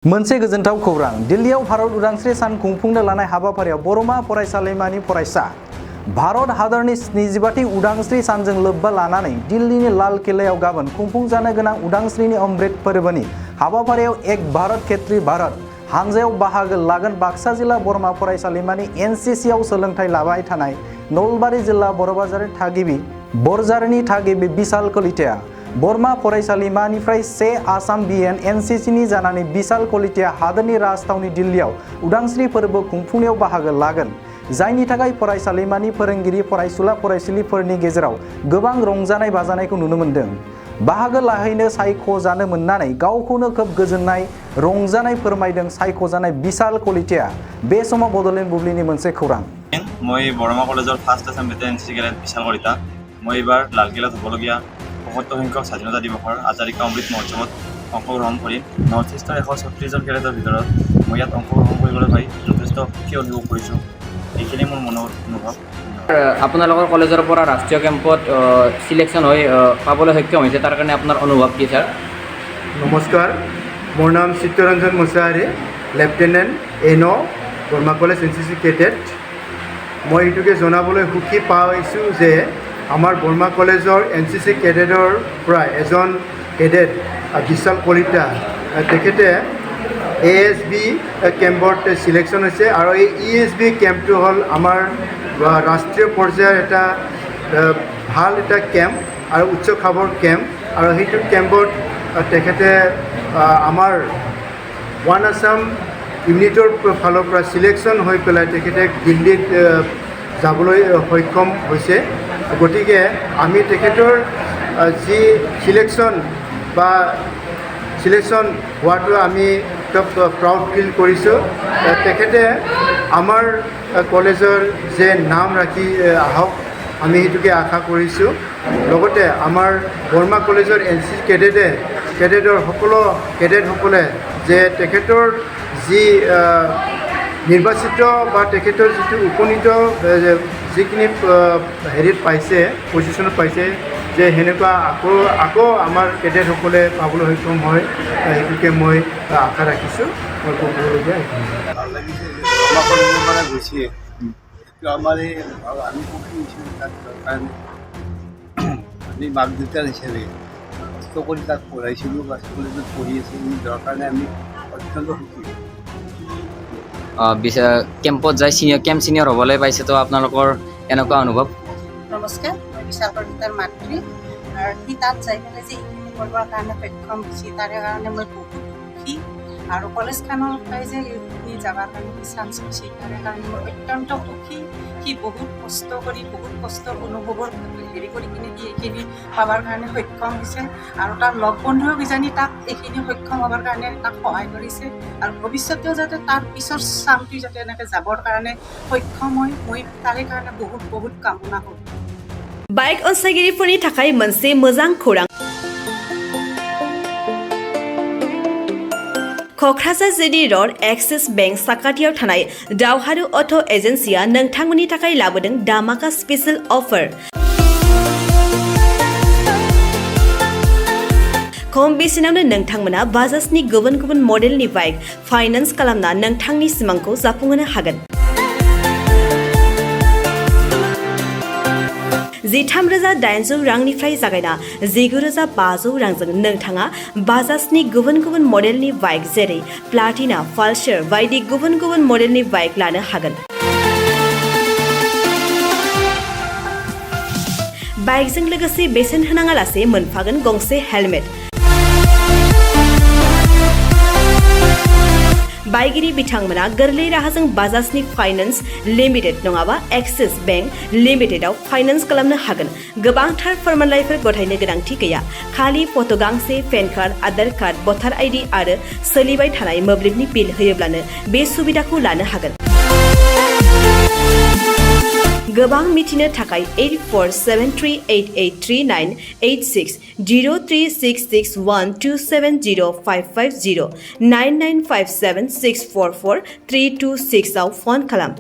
मोनसे गोजोनथाव खौरां दिल्लीयाव भारत उदांस्रि सान खुंफुंनो लानाय हाबाफारियाव बरमा फरायसालिमानि फरायसा भारत हादरनि 75थि उदांस्रि सानजों लोब्बा लानानै दिल्लीनि लाल किल्लायाव गाबोन खुंफुंजानो गोनां उदांस्रिनि अमृत फोरबोनि हाबाफारियाव एक भारत खेत्री भारत हानजायाव बाहागो लागोन बाक्सा जिल्ला बरमा फरायसालिमानि एनसिसिआव सोलोंथाइ लाबाय थानाय नलबारि जिल्ला बरजारनि थागिबि बिशाल कलिताया बरमा फरायसालिमानिफ्राय से आसाम बिएन एनसिसिनि जानानै बिशाल कलिताया हादोरनि राजथावनि दिल्लीयाव उदांस्रि फोरबो खुंफुंनायाव बाहागो लागोन जायनि थाखाय फरायसालिमानि फोरोंगिरि फरायसुला फरायसुलिफोरनि गेजेराव गोबां रंजानाय बाजानायखौ नुनो मोन्दों। बाहागो लाहैनो सायख'जानो मोननानै गावखौनो खोब गोजोननाय रंजानाय फोरमायदों सायख'जानाय बिशाल कलिताया बे समाव बड'लेण्ड बुब्लिनि मोनसे खौरां। মই বৰমা কলেজৰ ফাৰ্ষ্ট আছাম এনচিচি কেডেট বিশাল কলিতা। মই এইবাৰ লালকিল্লাত হ'বলগীয়া ৭৫ সংখ্যক স্বাধীনতা দিৱসৰ আজাদিকা অমৃত মহোৎসৱত অংশগ্ৰহণ কৰিম। নৰ্থ ইষ্টৰ ১৩৬জন কেডেটৰ ভিতৰত মই ইয়াত অংশগ্ৰহণ কৰিবলৈ পাই যথেষ্ট সুখী অনুভৱ কৰিছোঁ। এইখিনি মোৰ মনৰ অনুভৱ। আপোনালোকৰ কলেজৰ পৰা ৰাষ্ট্ৰীয় কেম্পত চিলেকশ্যন হৈ পাবলৈ সক্ষম হৈছে তাৰ কাৰণে আপোনাৰ অনুভৱ কি ছাৰ? নমস্কাৰ, মোৰ নাম Chittaranjan Mushahary, lieutenant N' Barma college NCC cadet. মই এইটোকে জনাবলৈ সুখী পাইছোঁ যে আমাৰ বৰ্মা কলেজৰ এনচিচি কেডেটৰ পৰা এজন কেডেট বিশাল কলিতা তেখেতে ASB কেম্পত চিলেকশ্যন হৈছে আৰু এই ESB কেম্পটো হ'ল আমাৰ ৰাষ্ট্ৰীয় পৰ্যায়ৰ এটা ভাল এটা কেম্প আৰু উচ্চ খাবৰ কেম্প আৰু সেইটো কেম্পত তেখেতে আমাৰ ওৱান আছাম ইউনিটৰ ফালৰ পৰা চিলেকশ্যন হৈ পেলাই তেখেতে দিল্লীত যাবলৈ সক্ষম হৈছে। গতিকে আমি তেখেতৰ যি চিলেকশ্যন হোৱাটো আমি প্ৰাউড ফিল কৰিছোঁ। তেখেতে আমাৰ কলেজৰ যে নাম ৰাখি আহক আমি সেইটোকে আশা কৰিছোঁ। লগতে আমাৰ বৰ্মা কলেজৰ এনচিচি কেডেটৰ কেডেটসকলে যে তেখেতৰ যি নিৰ্বাচিত বা তেখেতৰ যিটো উপনীত যিখিনি হেৰিত পাইছে পজিশ্যনত পাইছে যে সেনেকুৱা আকৌ আমাৰ কেডেটসকলে পাবলৈ সক্ষম হয় সেইটোকে মই আশা ৰাখিছোঁ। মই ক'বলগীয়া ভাল লাগিছে বৰ্মা কলেজৰ পৰা গৈছে আমাৰ এই আমি সুখী হৈছোঁ তাত কাৰণে আমি মাক দেউতাৰ হিচাপে কষ্ট কৰি তাত পঢ়াইছিলোঁ বা কলেজত পঢ়ি আছোঁ নিজৰ কাৰণে আমি অত্যন্ত সুখী। কেম্পত যাই চিনিয়ৰ হ'বলৈ পাইছে তো আপোনালোকৰ এনেকুৱা অনুভৱ? নমস্কাৰ, মই বিশাল কলিতাৰ মাতৃ আৰু সি তাত যাই পেলাই যে এইখিনি কৰিবৰ কাৰণে সক্ষম হৈছে তাৰে কাৰণে মই বহুত সুখী আৰু কলেজখনৰ পৰাই যে সি যাবৰ কাৰণে চান্স হৈছে তাৰে কাৰণে মই অত্যন্ত সুখী। সি বহুত কষ্ট কৰি বহুত কষ্টৰ অনুভৱৰ হেৰি কৰি কিনে সি এইখিনি পাবৰ কাৰণে সক্ষম হৈছে আৰু তাৰ লগ বন্ধুৱেও কিজানি তাক এইখিনি সক্ষম হ'বৰ কাৰণে তাক সহায় কৰিছে আৰু ভৱিষ্যতেও যাতে তাৰ পিছৰ চামটো যাতে এনেকৈ যাবৰ কাৰণে সক্ষম হয় মই তাৰে কাৰণে বহুত বহুত কামনা কৰোঁ। बाइक अनसायगिरिफोरनि थाखाय मोनसे मोजां खौरां। क'क्राझार जिडी र'ड एक्सिस बेंक साखाथियाव थानाय दावहारु अट' एजेन्सिया नोंथांमोननि थाखाय लाबोदों धामाका स्पेशल अफार। खम बेसेनावनो नोंथांमोना बाजाजनि गुबुन गुबुन मडेलनि बाइक फाइनान्स खालामना नोंथांनि सिमांखौ जाफुंहोनो हागोन। 13,800 रांनिफ्राय जागायना 19,500 रांजों नोंथाङा बाजाजनि गुबुन गुबुन मडेलनि बाइक जेरै प्लाटिना पालसार बायदि गुबुन गुबुन मडेलनि बाइक लानो हागोन। बाइकजों लोगोसे बेसेन होनाङालासे मोनफागोन गंसे हेलमेट। बाइगिरि बिथांमोना गोरलै राहाजों बाजाजनि फाइनान्स लिमिटेड नङाबा एक्सिस बेंक लिमिटेडआव फाइनान्स खालामनो हागोन। गोबांथार फोरमानलाइफोर गथायनो गोनांथि गैया, खालि फट' गांसे, पेन कार्ड, आधार कार्ड, भटार आइडि आरो सोलिबाय थानाय मोब्लिबनि बिल होयोब्लानो बे सुबिदाखौ लानो हागोन। गोबां मिथिनो थाखाय 8473883986 036612705550 9957644326 आव फन खालाम।